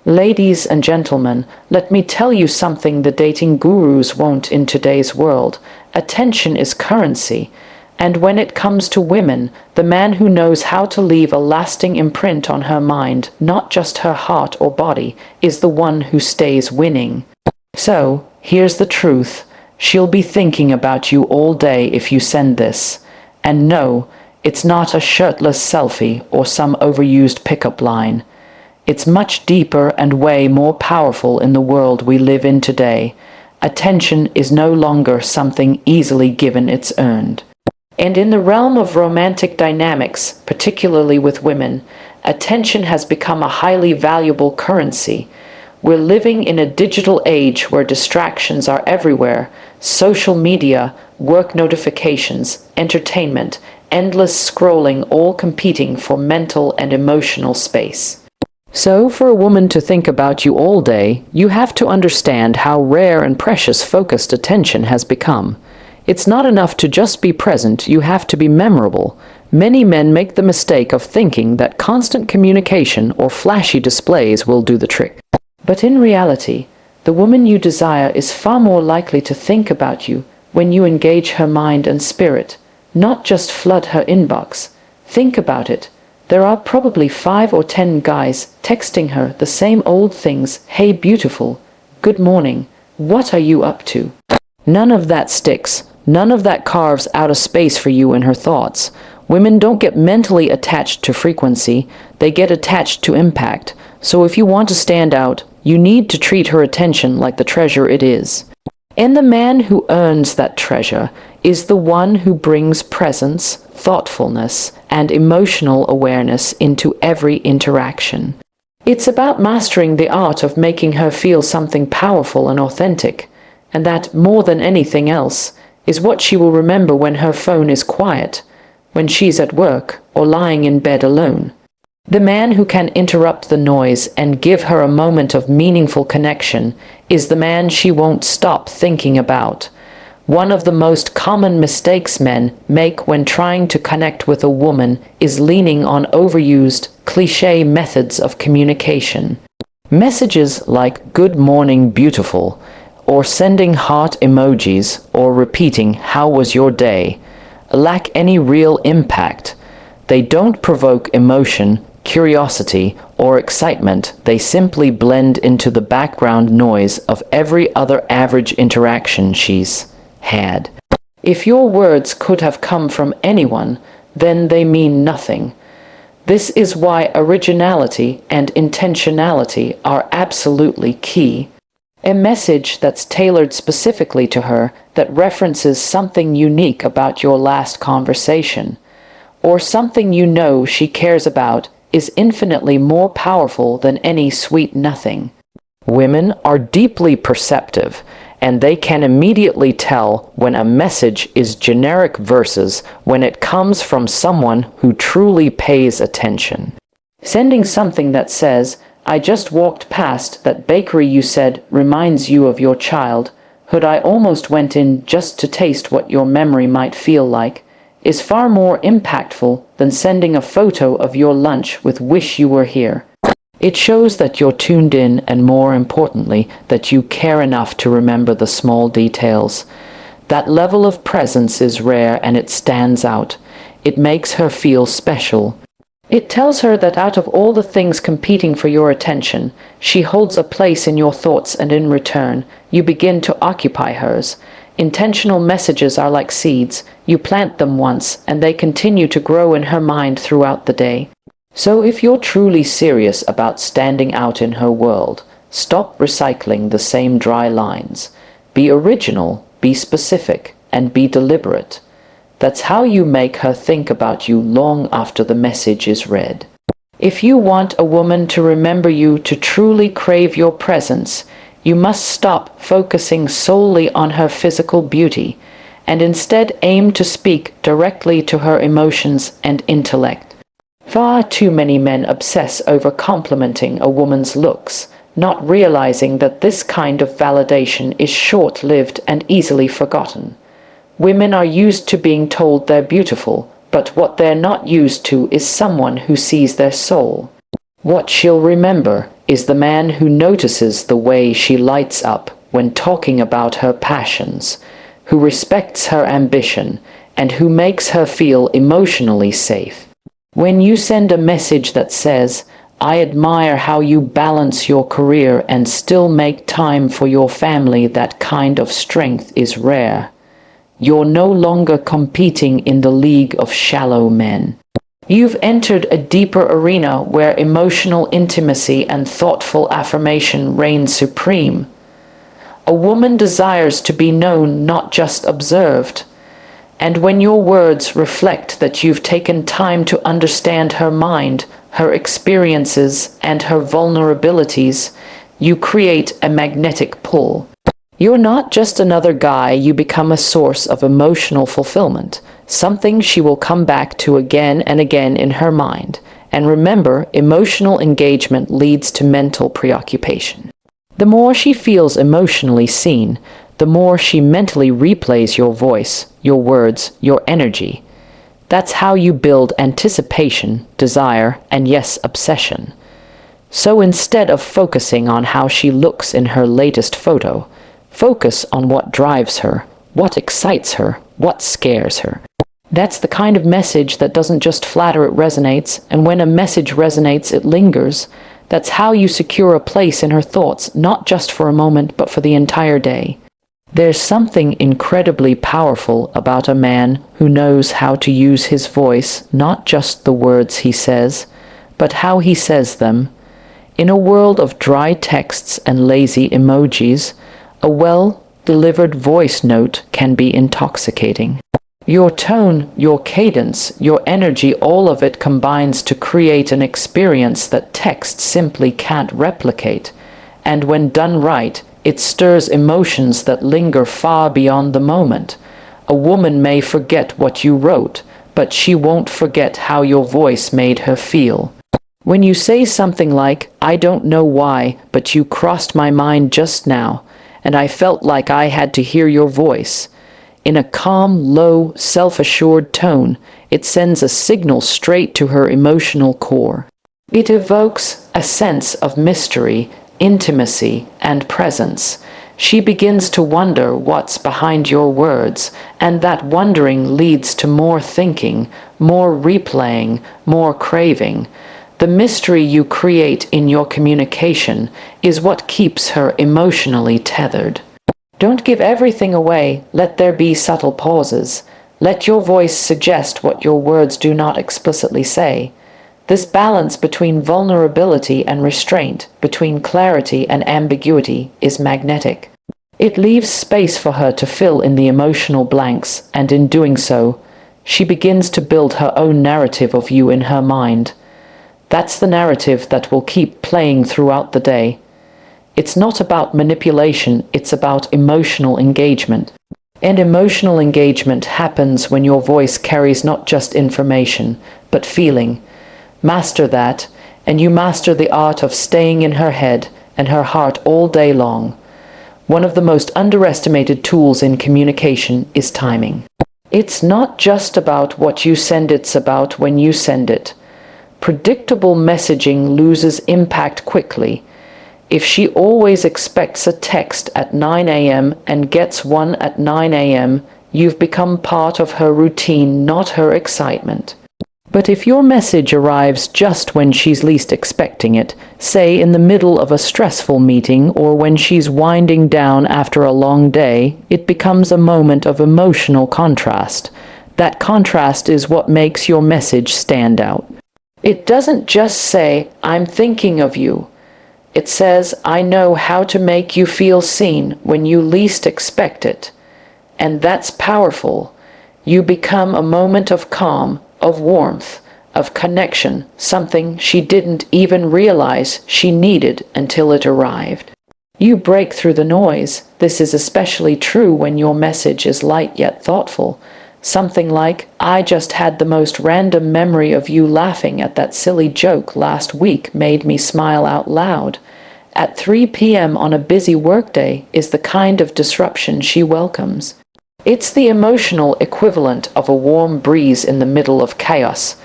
Ladies and gentlemen, let me tell you something the dating gurus won't in today's world. Attention is currency. And when it comes to women, the man who knows how to leave a lasting imprint on her mind, not just her heart or body, is the one who stays winning. So, here's the truth. She'll be thinking about you all day if you send this. And no, it's not a shirtless selfie or some overused pickup line. It's much deeper and way more powerful in the world we live in today. Attention is no longer something easily given, it's earned. And in the realm of romantic dynamics, particularly with women, attention has become a highly valuable currency. We're living in a digital age where distractions are everywhere: social media, work notifications, entertainment, endless scrolling, all competing for mental and emotional space. So, for a woman to think about you all day, you have to understand how rare and precious focused attention has become. It's not enough to just be present, you have to be memorable. Many men make the mistake of thinking that constant communication or flashy displays will do the trick. But in reality, the woman you desire is far more likely to think about you when you engage her mind and spirit, not just flood her inbox. Think about it. There are probably 5 or 10 guys texting her the same old things: "Hey beautiful, good morning, what are you up to?" None of that sticks. None of that carves out a space for you in her thoughts. Women don't get mentally attached to frequency, they get attached to impact. So if you want to stand out, you need to treat her attention like the treasure it is. And the man who earns that treasure is the one who brings presence, thoughtfulness, and emotional awareness into every interaction. It's about mastering the art of making her feel something powerful and authentic, and that, more than anything else, is what she will remember when her phone is quiet, when she's at work or lying in bed alone. The man who can interrupt the noise and give her a moment of meaningful connection is the man she won't stop thinking about. One of the most common mistakes men make when trying to connect with a woman is leaning on overused, cliché methods of communication. Messages like "good morning, beautiful," or sending heart emojis, or repeating "how was your day," lack any real impact. They don't provoke emotion, curiosity, or excitement. They simply blend into the background noise of every other average interaction she's had. If your words could have come from anyone, then they mean nothing. This is why originality and intentionality are absolutely key. A message that's tailored specifically to her, that references something unique about your last conversation, or something you know she cares about, is infinitely more powerful than any sweet nothing. Women are deeply perceptive, and they can immediately tell when a message is generic versus when it comes from someone who truly pays attention. Sending something that says, "I just walked past that bakery you said reminds you of your childhood. I almost went in just to taste what your memory might feel like," is far more impactful than sending a photo of your lunch with "wish you were here." It shows that you're tuned in, and more importantly, that you care enough to remember the small details. That level of presence is rare, and it stands out. It makes her feel special. It tells her that out of all the things competing for your attention, she holds a place in your thoughts, and in return, you begin to occupy hers. Intentional messages are like seeds. You plant them once, and they continue to grow in her mind throughout the day. So if you're truly serious about standing out in her world, stop recycling the same dry lines. Be original, be specific, and be deliberate. That's how you make her think about you long after the message is read. If you want a woman to remember you, to truly crave your presence, you must stop focusing solely on her physical beauty, and instead aim to speak directly to her emotions and intellect. Far too many men obsess over complimenting a woman's looks, not realizing that this kind of validation is short-lived and easily forgotten. Women are used to being told they're beautiful, but what they're not used to is someone who sees their soul. What she'll remember is the man who notices the way she lights up when talking about her passions, who respects her ambition, and who makes her feel emotionally safe. When you send a message that says, "I admire how you balance your career and still make time for your family," that kind of strength is rare. You're no longer competing in the league of shallow men. You've entered a deeper arena where emotional intimacy and thoughtful affirmation reign supreme. A woman desires to be known, not just observed. And when your words reflect that you've taken time to understand her mind, her experiences, and her vulnerabilities, you create a magnetic pull. You're not just another guy, you become a source of emotional fulfillment, something she will come back to again and again in her mind. And remember, emotional engagement leads to mental preoccupation. The more she feels emotionally seen, the more she mentally replays your voice, your words, your energy. That's how you build anticipation, desire, and yes, obsession. So instead of focusing on how she looks in her latest photo, focus on what drives her, what excites her, what scares her. That's the kind of message that doesn't just flatter, it resonates, and when a message resonates, it lingers. That's how you secure a place in her thoughts, not just for a moment, but for the entire day. There's something incredibly powerful about a man who knows how to use his voice, not just the words he says, but how he says them. In a world of dry texts and lazy emojis, a well-delivered voice note can be intoxicating. Your tone, your cadence, your energy, all of it combines to create an experience that text simply can't replicate. And when done right, it stirs emotions that linger far beyond the moment. A woman may forget what you wrote, but she won't forget how your voice made her feel. When you say something like, "I don't know why, but you crossed my mind just now, and I felt like I had to hear your voice," in a calm, low, self-assured tone, it sends a signal straight to her emotional core. It evokes a sense of mystery, intimacy, and presence. She begins to wonder what's behind your words, and that wondering leads to more thinking, more replaying, more craving. The mystery you create in your communication is what keeps her emotionally tethered. Don't give everything away. Let there be subtle pauses. Let your voice suggest what your words do not explicitly say. This balance between vulnerability and restraint, between clarity and ambiguity, is magnetic. It leaves space for her to fill in the emotional blanks, and in doing so, she begins to build her own narrative of you in her mind. That's the narrative that will keep playing throughout the day. It's not about manipulation, it's about emotional engagement. And emotional engagement happens when your voice carries not just information, but feeling. Master that, and you master the art of staying in her head and her heart all day long. One of the most underestimated tools in communication is timing. It's not just about what you send, it's about when you send it. Predictable messaging loses impact quickly. If she always expects a text at 9 a.m. and gets one at 9 a.m., you've become part of her routine, not her excitement. But if your message arrives just when she's least expecting it, say in the middle of a stressful meeting or when she's winding down after a long day, it becomes a moment of emotional contrast. That contrast is what makes your message stand out. It doesn't just say, "I'm thinking of you." It says, "I know how to make you feel seen when you least expect it." And that's powerful. You become a moment of calm, of warmth, of connection, something she didn't even realize she needed until it arrived. You break through the noise. This is especially true when your message is light yet thoughtful. Something like, "I just had the most random memory of you laughing at that silly joke last week made me smile out loud." At 3 p.m. on a busy workday is the kind of disruption she welcomes. It's the emotional equivalent of a warm breeze in the middle of chaos,